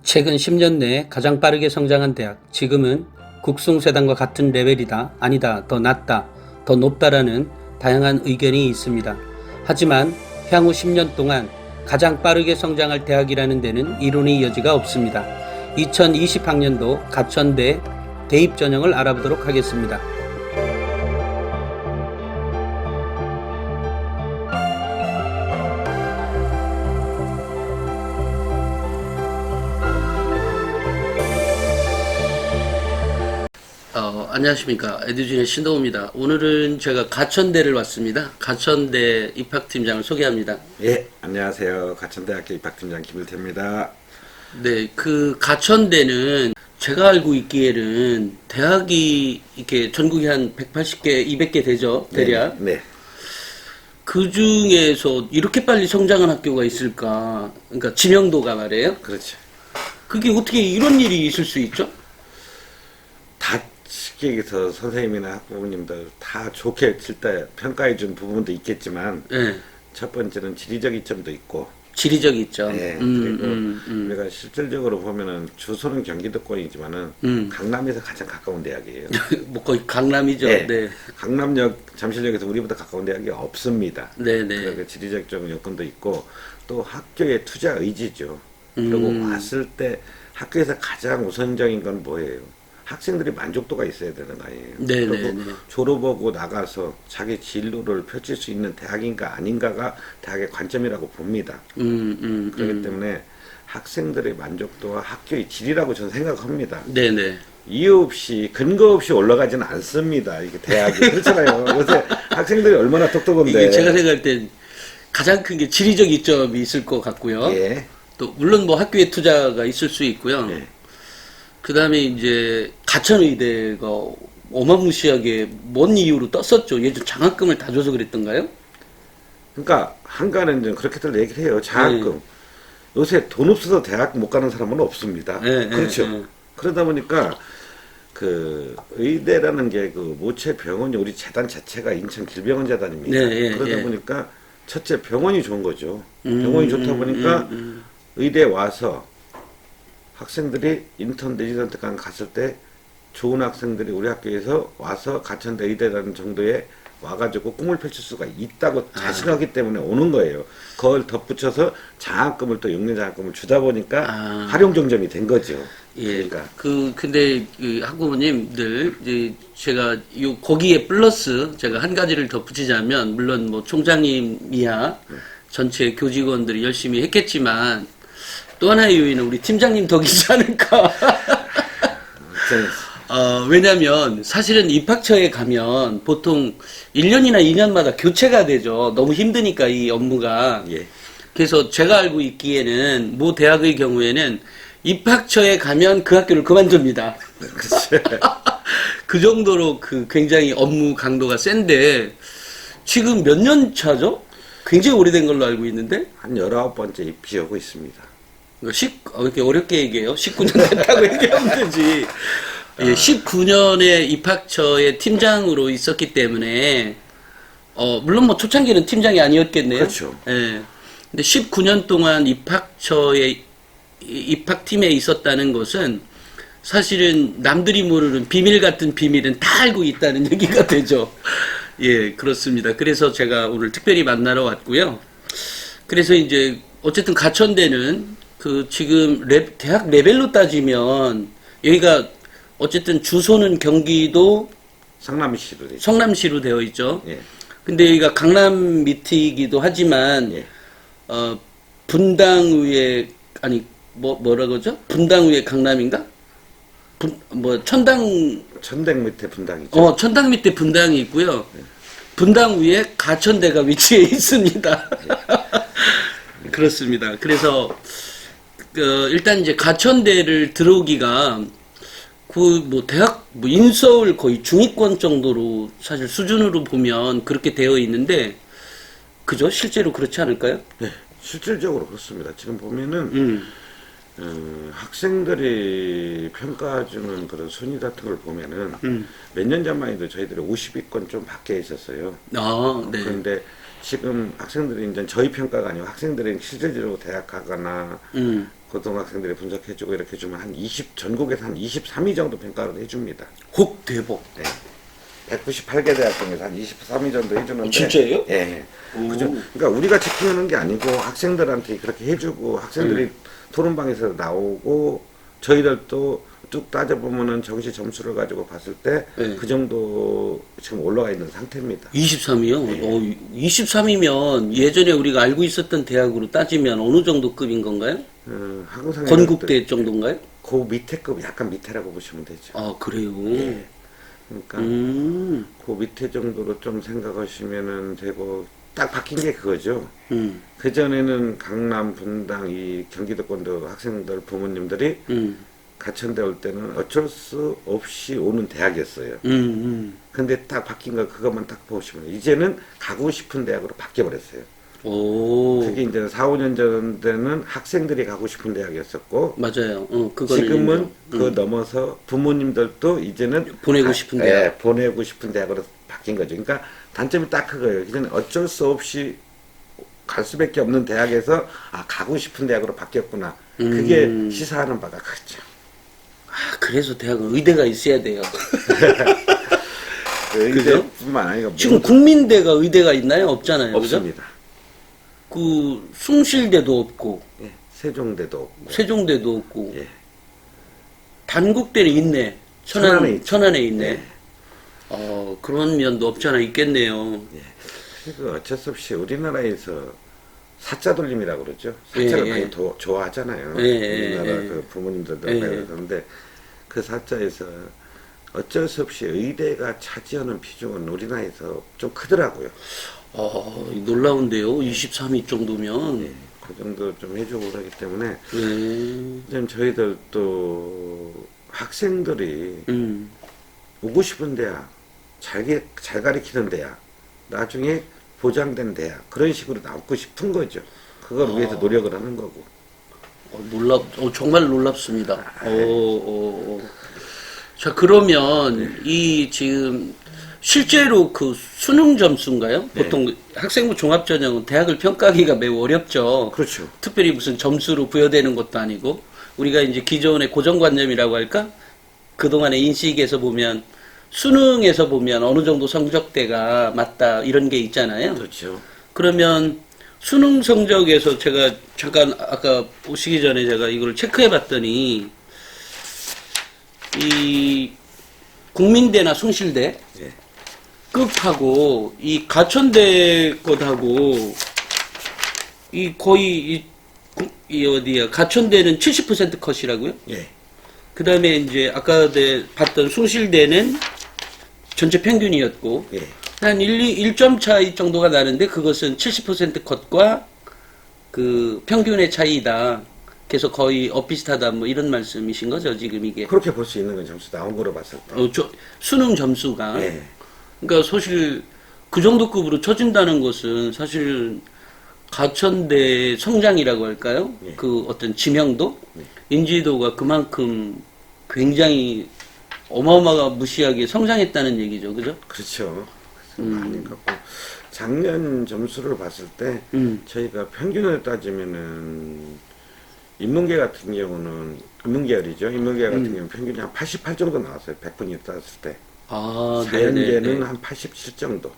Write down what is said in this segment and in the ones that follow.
최근 10년 내에 가장 빠르게 성장한 대학, 지금은 국승세단과 같은 레벨이다, 아니다, 더 낫다, 더 높다라는 다양한 의견이 있습니다. 하지만 향후 10년 동안 가장 빠르게 성장할 대학이라는 데는 이론의 여지가 없습니다. 2020학년도 가천대 대입 전형을 알아보도록 하겠습니다. 안녕하십니까. 에듀진의 신동호입니다. 오늘은 제가 가천대를 왔습니다. 가천대 입학팀장을 소개합니다. 예, 안녕하세요. 가천대학교 입학팀장 김일태입니다. 네, 그 가천대는 제가 알고 있기에는 대학이 이렇게 전국에 한 180개, 200개 되죠, 대략. 네. 그 중에서 이렇게 빨리 성장한 학교가 있을까? 그러니까 지명도가 말이에요. 그렇죠. 그게 어떻게 이런 일이 있을 수 있죠? 다 쉽게 얘기해서 선생님이나 학부모님들 다 좋게 칠때 평가해 준 부분도 있겠지만, 네, 첫 번째는 지리적 이점도 있고, 지리적 있죠. 예, 그리고 우리가 실질적으로 보면은 주소는 경기도권이지만은 강남에서 가장 가까운 대학이에요. 뭐 거의 강남이죠. 예, 네. 강남역, 잠실역에서 우리보다 가까운 대학이 없습니다. 네, 네. 그러니까 지리적 여건도 있고 또 학교의 투자 의지죠. 그리고 왔을 때 학교에서 가장 우선적인 건 뭐예요? 학생들이 만족도가 있어야 되는 거 아니에요. 네, 그리고 네, 네. 졸업하고 나가서 자기 진로를 펼칠 수 있는 대학인가 아닌가가 대학의 관점이라고 봅니다. 그렇기 때문에 학생들의 만족도와 학교의 질이라고 저는 생각합니다. 네, 네. 이유 없이 근거 없이 올라가지는 않습니다. 이게 대학이 그렇잖아요. 요새 학생들이 얼마나 똑똑한데. 이게 제가 생각할 땐 가장 큰 게 지리적 이점이 있을 것 같고요. 예. 또 물론 뭐 학교에 투자가 있을 수 있고요. 예. 그다음에 이제 가천의대가 어마무시하게 뭔 이유로 떴었죠. 예전 장학금을 다 줘서 그랬던가요? 그러니까 한가는 좀 그렇게들 얘기를 해요. 장학금. 네. 요새 돈 없어서 대학 못 가는 사람은 없습니다. 네, 그렇죠. 네, 네. 그러다 보니까 그 의대라는 게 그 모체 병원이 우리 재단 자체가 인천 길병원 재단입니다. 네, 그러다 예. 보니까 첫째 병원이 좋은 거죠. 병원이 좋다 보니까 의대 와서 학생들이 인턴 레지던트관 갔을 때 좋은 학생들이 우리 학교에서 와서 가천대 의대라는 정도에 와가지고 꿈을 펼칠 수가 있다고 자신하기 때문에 오는 거예요. 그걸 덧붙여서 장학금을 또 6년 장학금을 주다 보니까 활용정점이 된 거죠. 예. 그러니까. 근데 그 학부모님들 이제 제가 거기에 플러스 제가 한 가지를 덧붙이자면 물론 뭐 총장님이야 전체 교직원들이 열심히 했겠지만 또 하나의 요인은 우리 팀장님 덕이지 않을까. 왜냐면 사실은 입학처에 가면 보통 1년이나 2년마다 교체가 되죠. 너무 힘드니까 이 업무가. 예. 그래서 제가 알고 있기에는 모 대학의 경우에는 입학처에 가면 그 학교를 그만둡니다. 그 정도로 그 굉장히 업무 강도가 센데 지금 몇 년 차죠? 굉장히 오래된 걸로 알고 있는데 한 19번째 입시 오고 있습니다. 이렇게 어렵게 얘기해요. 19년 됐다고 얘기하면 되지. 예, 19년에 입학처에 팀장으로 있었기 때문에, 물론 뭐 초창기는 팀장이 아니었겠네요. 그렇죠. 예. 근데 19년 동안 입학팀에 있었다는 것은 사실은 남들이 모르는 비밀 같은 비밀은 다 알고 있다는 얘기가 되죠. 예, 그렇습니다. 그래서 제가 오늘 특별히 만나러 왔고요. 그래서 이제 어쨌든 가천대는 그 지금 대학 레벨로 따지면 여기가 어쨌든 주소는 경기도 성남시로 되어 있죠. 예. 근데 여기가 강남 밑이기도 하지만 예. 분당위에 아니 뭐라 그러죠? 분당위에 강남인가? 천당 밑에 분당이죠. 천당 밑에 분당이 있고요. 분당 위에 가천대가 위치해 있습니다. 그렇습니다. 그래서 일단 이제 가천대를 들어오기가 대학 인서울 거의 중위권 정도로 사실 수준으로 보면 그렇게 되어 있는데 그죠? 실제로 그렇지 않을까요? 네, 실질적으로 그렇습니다. 지금 보면은 학생들이 평가주는 그런 순위 같은 걸 보면은 몇 년 전만 해도 저희들이 50위권 좀 밖에 있었어요. 네. 그런데 지금 학생들이 이제 저희 평가가 아니고 학생들이 실질적으로 대학 가거나 고등학생들이 분석해주고 이렇게 주면 한 20, 전국에서 한 23위 정도 평가를 해줍니다. 혹 대박. 네. 198개 대학 중에서 한 23위 정도 해주는데. 진짜예요? 예. 오. 그죠? 그러니까 우리가 지키는 게 아니고 학생들한테 그렇게 해주고 학생들이 토론방에서 나오고 저희들도 쭉 따져보면은 정시 점수를 가지고 봤을 때 그 정도 지금 올라가 있는 상태입니다. 23이요? 네. 23이면 예전에 우리가 알고 있었던 대학으로 따지면 어느 정도 급인 건가요? 항상 건국대 정도인가요? 그 밑에 급 약간 밑에라고 보시면 되죠. 아, 그래요? 예. 그러니까 그 밑에 정도로 좀 생각하시면은 되고 딱 바뀐 게 그거죠. 그 전에는 강남, 분당, 이 경기도권도 학생들 부모님들이 가천대 올 때는 어쩔 수 없이 오는 대학이었어요. 근데 딱 바뀐 거 그것만 딱 보시면 이제는 가고 싶은 대학으로 바뀌어 버렸어요. 오. 그게 이제 4, 5년 전에는 학생들이 가고 싶은 대학이었었고 맞아요. 그거는 지금은 인정. 그 넘어서 부모님들도 이제는 보내고 싶은 대학. 예, 보내고 싶은 대학으로 바뀐 거죠. 그러니까 단점이 딱 그거예요. 이제는 어쩔 수 없이 갈 수밖에 없는 대학에서 가고 싶은 대학으로 바뀌었구나. 그게 시사하는 바가 크죠. 아, 그래서 대학은 의대가 있어야 돼요. 의대뿐만 아니고 지금 국민대가 의대가 있나요? 없잖아요. 없습니다. 그죠? 그 숭실대도 없고 예, 세종대도 없고 세종대도 없고 예. 단국대는 있네. 천안에 있죠. 천안에 있네. 예. 그런 면도 없잖아 있겠네요. 그리고 어쩔 수 없이 우리나라에서 사자 돌림이라고 그러죠. 사자를 예, 많이 예. 좋아하잖아요. 예, 우리나라 예. 그 부모님들도 예. 그러는데 그 사자에서 어쩔 수 없이 의대가 차지하는 비중은 우리나라에서 좀 크더라고요. 놀라운데요. 23위 정도면. 예, 그 정도 좀 해주고 그러기 때문에 네. 좀 저희들도 학생들이 오고 싶은 대학, 잘 가르치는 대학, 나중에 보장된 대학 그런 식으로 나오고 싶은 거죠. 그걸 위해서 노력을 하는 거고. 정말 놀랍습니다. 자, 그러면 이 지금 실제로 그 수능 점수인가요? 보통 학생부 종합전형은 대학을 평가하기가 매우 어렵죠. 그렇죠. 특별히 무슨 점수로 부여되는 것도 아니고 우리가 이제 기존의 고정관념이라고 할까? 그동안의 인식에서 보면 수능에서 보면 어느 정도 성적대가 맞다 이런 게 있잖아요. 그렇죠. 그러면 수능 성적에서 제가 잠깐 아까 오시기 전에 제가 이걸 체크해 봤더니 이 국민대나 숭실대 예. 급하고 이 가천대 것하고 이 거의 이 어디야 가천대는 70% 컷이라고요? 예. 그 다음에 이제 아까 봤던 숭실대는 전체 평균이었고 예. 한 1점 차이 정도가 나는데 그것은 70% 컷과 그 평균의 차이다. 그래서 거의 엇비슷하다 뭐 이런 말씀이신 거죠 지금 이게. 그렇게 볼 수 있는 건 점수 나온 거로 봤을 때. 수능 점수가. 예. 그러니까 사실 그 정도 급으로 쳐진다는 것은 사실 가천대 성장이라고 할까요? 예. 그 어떤 지명도, 인지도가 그만큼 굉장히 어마어마무시하게 성장했다는 얘기죠, 그죠? 그렇죠. 많이 갖고 작년 점수를 봤을 때 저희가 평균을 따지면은 인문계 같은 경우는 인문계열이죠. 인문계 같은 경우는 평균이 한 88 정도 나왔어요. 100분이 따졌을 때. 사연계는 한 87 정도.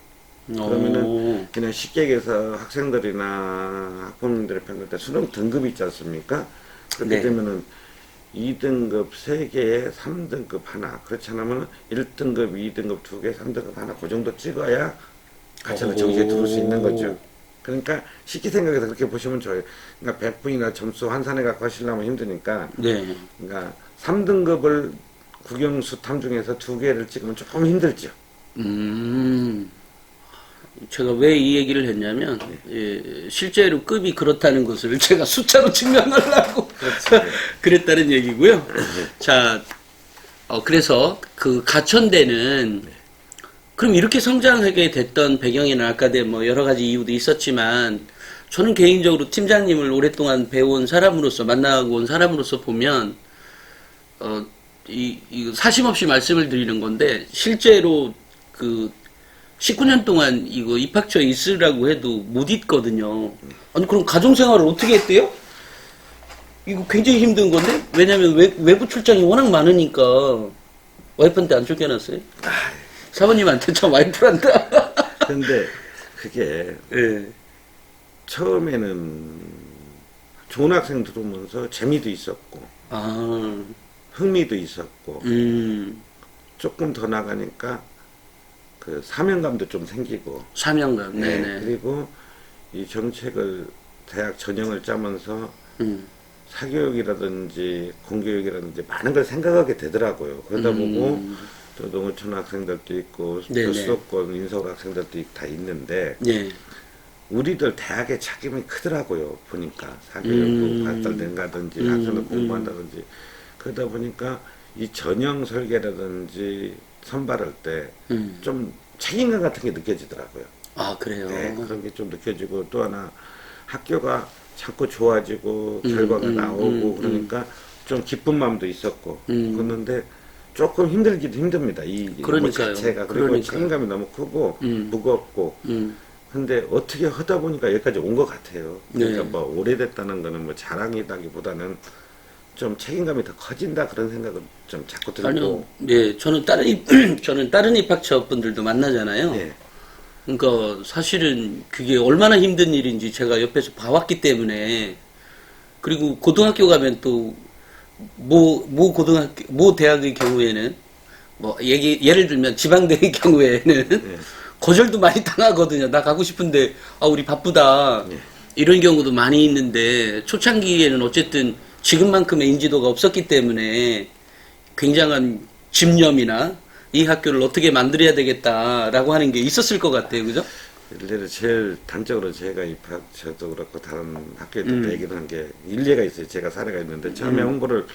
그러면은 그냥 쉽게 얘기해서 학생들이나 학부모님들의 평균 때 수능 등급이 있지 않습니까? 그렇게 네. 되면은 2등급 3개에 3등급 하나. 그렇지 않으면 1등급, 2등급 2개, 3등급 하나. 그 정도 찍어야 가천의 정시에 들어올 수 있는 거죠. 그러니까 쉽게 생각해서 그렇게 보시면 좋아요. 그러니까 100분이나 점수 환산해 갖고 하시려면 힘드니까. 네. 그러니까 3등급을 국영수 탐중에서 2개를 찍으면 조금 힘들죠. 제가 왜 이 얘기를 했냐면, 실제로 급이 그렇다는 것을 제가 숫자로 증명하려고 그랬다는 얘기고요. 자, 그래서 그 가천대는 그럼 이렇게 성장하게 됐던 배경에는 아까 뭐 여러 가지 이유도 있었지만, 저는 개인적으로 팀장님을 오랫동안 배운 사람으로서, 만나고 온 사람으로서 보면, 이거 사심 없이 말씀을 드리는 건데, 실제로 그 19년 동안 이거 입학처에 있으라고 해도 못 있거든요. 아니, 그럼 가정생활을 어떻게 했대요? 이거 굉장히 힘든 건데? 왜냐면 외부 출장이 워낙 많으니까. 와이프한테 안 쫓겨났어요? 사모님한테 참 와이프란다. 근데 그게 예. 처음에는 좋은 학생 들어오면서 재미도 있었고 아, 흥미도 있었고 조금 더 나가니까 그 사명감도 좀 생기고 사명감, 네, 네네. 그리고 이 정책을 대학 전형을 짜면서 음, 사교육이라든지 공교육이라든지 많은 걸 생각하게 되더라고요. 그러다 보고 또 농어촌 학생들도 있고 네네. 또 수도권 인서울 학생들도 다 있는데 예. 우리들 대학의 차kim이 크더라고요. 보니까 사교육 발달된다든지 학생들 공부한다든지 그러다 보니까 이 전형 설계라든지 선발할 때 좀 책임감 같은 게 느껴지더라고요. 아, 그래요? 네, 그런 게 좀 느껴지고 또 하나 학교가 자꾸 좋아지고 결과가 나오고 그러니까 좀 기쁜 마음도 있었고 그런데 조금 힘들기도 힘듭니다. 이 그러니까요. 자체가 그리고 그러니까요. 책임감이 너무 크고 무겁고 근데 어떻게 하다 보니까 여기까지 온 것 같아요. 그러니까 네. 뭐 오래됐다는 거는 뭐 자랑이라기보다는 좀 책임감이 더 커진다 그런 생각은 좀 자꾸 들고. 아니요. 예, 저는 저는 다른 입학처 분들도 만나잖아요. 예. 그러니까 사실은 그게 얼마나 힘든 일인지 제가 옆에서 봐왔기 때문에 그리고 고등학교 가면 또 모 대학의 경우에는 뭐 예를 들면 지방대의 경우에는 예. 거절도 많이 당하거든요. 나 가고 싶은데 우리 바쁘다 예. 이런 경우도 많이 있는데 초창기에는 어쨌든 지금만큼의 인지도가 없었기 때문에 굉장한 집념이나 이 학교를 어떻게 만들어야 되겠다라고 하는 게 있었을 것 같아요. 그죠? 일례로 제일 단적으로 제가 입학 저도 그렇고 다른 학교에도 얘기를 한 게 일례가 있어요. 제가 사례가 있는데 처음에 홍보를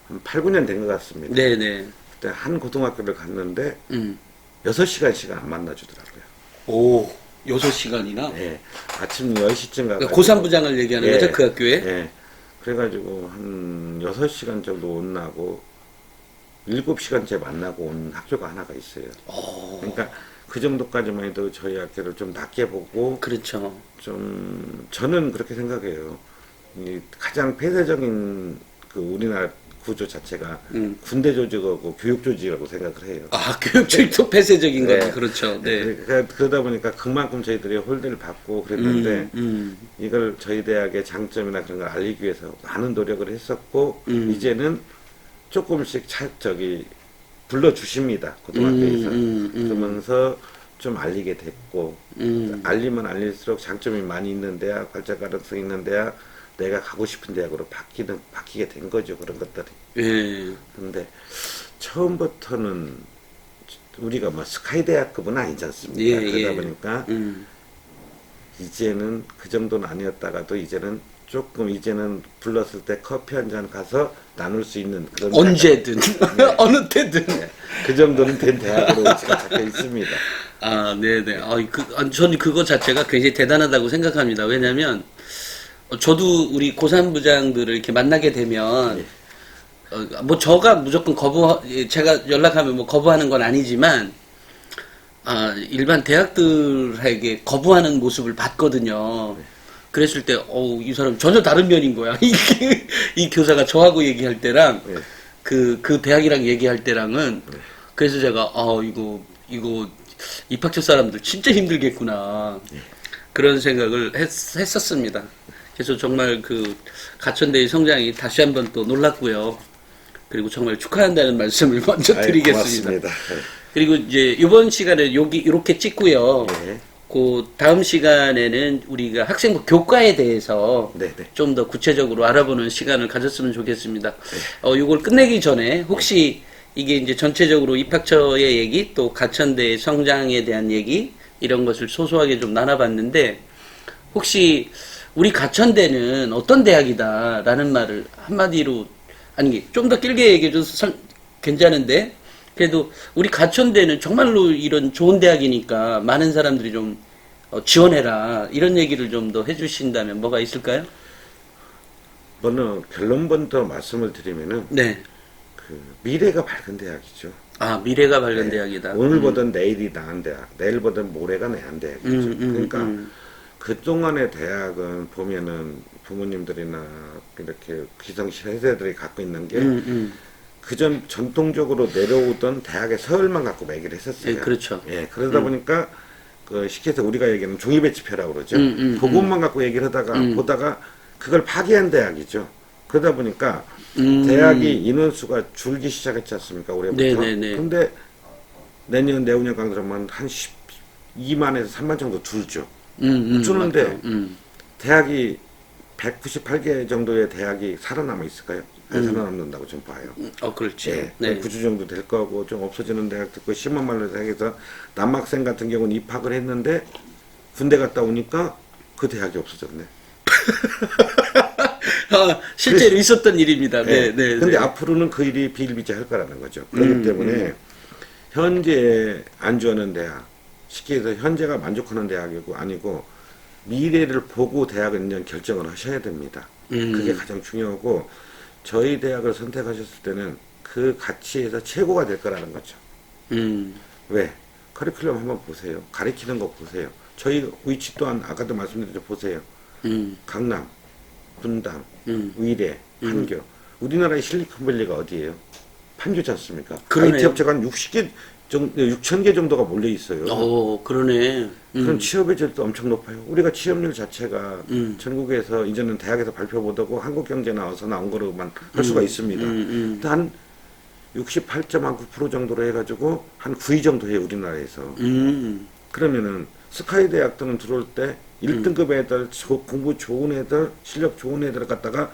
한 8, 9년 된 것 같습니다. 네네. 그때 한 고등학교를 갔는데 6시간씩은 안 만나주더라고요. 오, 6시간이나? 예. 아침 10시쯤 가서 그러니까 고3부장을 얘기하는 거죠? 그 학교에? 예. 그래가지고 한 6시간 정도 온나고 7시간째 만나고 온 학교가 하나가 있어요. 그러니까 그 정도까지만 해도 저희 학교를 좀 낮게 보고 그렇죠. 좀 저는 그렇게 생각해요. 이 가장 폐쇄적인 그 우리나라 구조 자체가 군대 조직하고 교육 조직이라고 생각을 해요. 아, 교육적도 폐쇄적인 네. 거죠. 그렇죠. 네. 그러다 보니까 그만큼 저희들이 홀대를 받고 그랬는데 이걸 저희 대학의 장점이나 그런 걸 알리기 위해서 많은 노력을 했었고 이제는 조금씩 불러주십니다. 고등학교에서. 그러면서 좀 알리게 됐고 알리면 알릴수록 장점이 많이 있는 대학, 발전 가능성 있는 대학, 내가 가고 싶은 대학으로 바뀌게 된 거죠. 그런 것들이. 예. 근데 처음부터는 우리가 뭐 스카이 대학급은 아니지 않습니까? 예, 그러다 예. 보니까 이제는 그 정도는 아니었다가도 이제는 불렀을 때 커피 한 잔 가서 나눌 수 있는 그런 언제든 어느 때든. 그 정도는 된 대학으로 위치가 잡혀 있습니다. 아, 네네. 저는 그거 자체가 굉장히 대단하다고 생각합니다. 왜냐면 저도 우리 고3부장들을 이렇게 만나게 되면 뭐 저가 무조건 제가 연락하면 뭐 거부하는 건 아니지만 일반 대학들에게 거부하는 모습을 봤거든요. 그랬을 때, 이 사람 전혀 다른 면인 거야. 이 교사가 저하고 얘기할 때랑, 네. 그 대학이랑 얘기할 때랑은, 그래서 제가, 이거, 입학처 사람들 진짜 힘들겠구나. 그런 생각을 했었습니다. 그래서 정말 가천대의 성장이 다시 한번 또 놀랐고요. 그리고 정말 축하한다는 말씀을 먼저 드리겠습니다. 고맙습니다. 그리고 이제 이번 시간에 이렇게 찍고요. 네. 그 다음 시간에는 우리가 학생부 교과에 대해서 네. 좀 더 구체적으로 알아보는 시간을 가졌으면 좋겠습니다. 이걸 끝내기 전에 혹시 이게 이제 전체적으로 입학처의 얘기 또 가천대의 성장에 대한 얘기 이런 것을 소소하게 좀 나눠봤는데 혹시 우리 가천대는 어떤 대학이다라는 말을 한마디로 아니 좀 더 길게 얘기해줘서 괜찮은데 그래도 우리 가천대는 정말로 이런 좋은 대학이니까 많은 사람들이 좀 지원해라 이런 얘기를 좀 더 해주신다면 뭐가 있을까요? 결론부터 말씀을 드리면은 네. 미래가 밝은 대학이죠. 아, 미래가 밝은 네. 대학이다. 오늘보단 내일이 나은 대학, 내일보단 모레가 나은 대학이죠. 그러니까 그동안의 대학은 보면은 부모님들이나 이렇게 기성시 세대들이 갖고 있는 게 그전 전통적으로 내려오던 대학의 서열만 갖고 매기를 했었어요. 예, 그렇죠. 예, 그러다 보니까 그 쉽게해서 우리가 얘기하는 종이배치표라고 그러죠. 그것만 갖고 얘기를 하다가 보다가 그걸 파기한 대학이죠. 그러다 보니까 대학이 인원수가 줄기 시작했지 않습니까? 올해부터. 네네네. 근데 내년 내후년 강들하면 한 12만에서 3만 정도 줄죠. 주는데 맞다. 대학이 198개 정도의 대학이 살아남아 있을까요? 안 살아남는다고 좀 봐요. 그렇지. 예, 네. 9주 정도 될 거고 좀 없어지는 대학도 있고 심한 말로 생각해서 남학생 같은 경우는 입학을 했는데 군대 갔다 오니까 그 대학이 없어졌네. 실제로 있었던 일입니다. 네, 예. 네. 근데 네. 앞으로는 그 일이 비일비재할 거라는 거죠. 그렇기 때문에 현재 안주하는 대학, 쉽게 해서 현재가 만족하는 대학이고 아니고 미래를 보고 대학은 이제 결정을 하셔야 됩니다. 그게 가장 중요하고 저희 대학을 선택하셨을 때는 그 가치에서 최고가 될 거라는 거죠. 왜? 커리큘럼 한번 보세요. 가리키는 거 보세요. 저희 위치 또한 아까도 말씀드렸죠. 보세요. 강남, 분당, 의대, 판교. 우리나라의 실리콘밸리가 어디예요? 판교지 않습니까? 그러네요. IT 업체가 한 60개 정도, 6,000개 정도가 몰려 있어요. 그러네. 그럼 취업의 질도 엄청 높아요. 우리가 취업률 자체가 전국에서 이제는 대학에서 발표 못하고 한국경제 나와서 나온 거로만 할 수가 있습니다. 근데 한 68.9% 정도로 해가지고 한 9위 정도 해요, 우리나라에서. 그러면은 스카이 대학 등은 들어올 때 1등급 애들, 공부 좋은 애들, 실력 좋은 애들 갖다가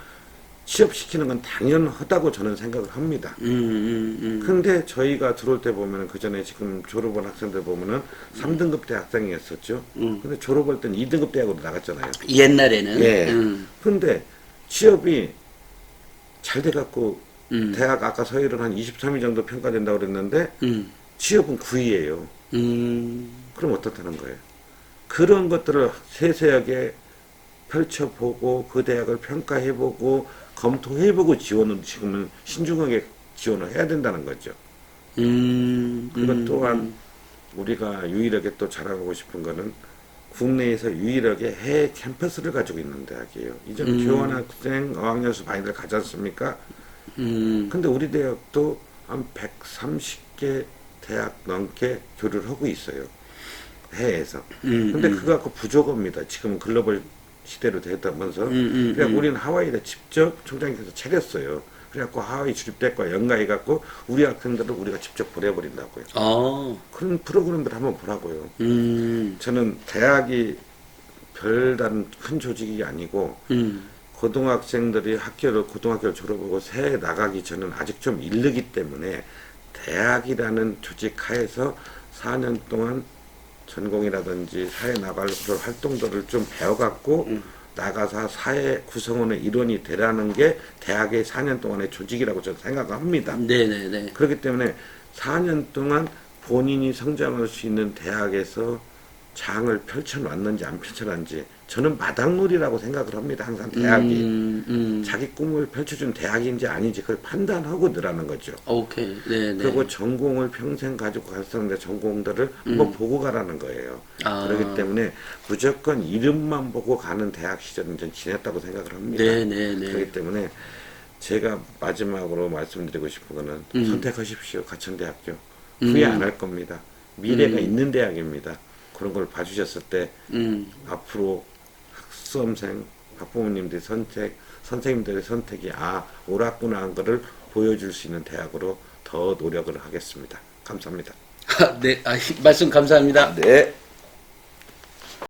취업시키는 건 당연하다고 저는 생각을 합니다. 근데 저희가 들어올 때 보면은 그 전에 지금 졸업한 학생들 보면은 3등급 대 학생이었었죠. 근데 졸업할 때는 2등급 대학으로 나갔잖아요. 옛날에는. 예. 근데 취업이 잘 돼갖고 대학 아까 서열은 한 23위 정도 평가된다고 그랬는데 취업은 9위예요. 그럼 어떻다는 거예요? 그런 것들을 세세하게 펼쳐보고 그 대학을 평가해보고 검토해보고 지원은 지금은 신중하게 지원을 해야 된다는 거죠. 그것 또한 우리가 유일하게 또 자랑하고 싶은 거는 국내에서 유일하게 해외 캠퍼스를 가지고 있는 대학이에요. 이전 교환학생 어학연수 많이들 가지 않습니까? 근데 우리 대학도 한 130개 대학 넘게 교류를 하고 있어요. 해외에서. 근데 그거 갖고 부족합니다. 지금 글로벌 시대로 되다면서. 그래서 우리는 하와이에 직접 총장님께서 차렸어요. 그래갖고 하와이 주립대학과 연가해갖고 우리 학생들을 우리가 직접 보내버린다고요. 그런 프로그램들 한번 보라고요. 저는 대학이 별다른 큰 조직이 아니고 고등학생들이 고등학교를 졸업하고 새해 나가기 전은 아직 좀 이르기 때문에 대학이라는 조직 하에서 4년 동안 전공이라든지 사회 나갈 활동들을 좀 배워갖고 나가서 사회 구성원의 일원이 되라는 게 대학의 4년 동안의 조직이라고 저는 생각합니다. 네네네. 그렇기 때문에 4년 동안 본인이 성장할 수 있는 대학에서 장을 펼쳐놨는지 안 펼쳐놨는지 저는 마당놀이라고 생각을 합니다. 항상 대학이 자기 꿈을 펼쳐준 대학인지 아닌지 그걸 판단하고 늘하는 거죠. 오케이. 네네. 그리고 전공을 평생 가지고 갈 사람들 전공들을 한번 보고 가라는 거예요. 그렇기 때문에 무조건 이름만 보고 가는 대학 시절은 전 지냈다고 생각을 합니다. 네네네. 그렇기 때문에 제가 마지막으로 말씀드리고 싶은 거는 선택하십시오. 가천대학교. 후회 안 할 겁니다. 미래가 있는 대학입니다. 그런 걸 봐주셨을 때 앞으로 수험생, 학부모님들의 선택, 선생님들의 선택이 옳았구나 한 거를 보여줄 수 있는 대학으로 더 노력을 하겠습니다. 감사합니다. 네, 말씀 감사합니다. 네.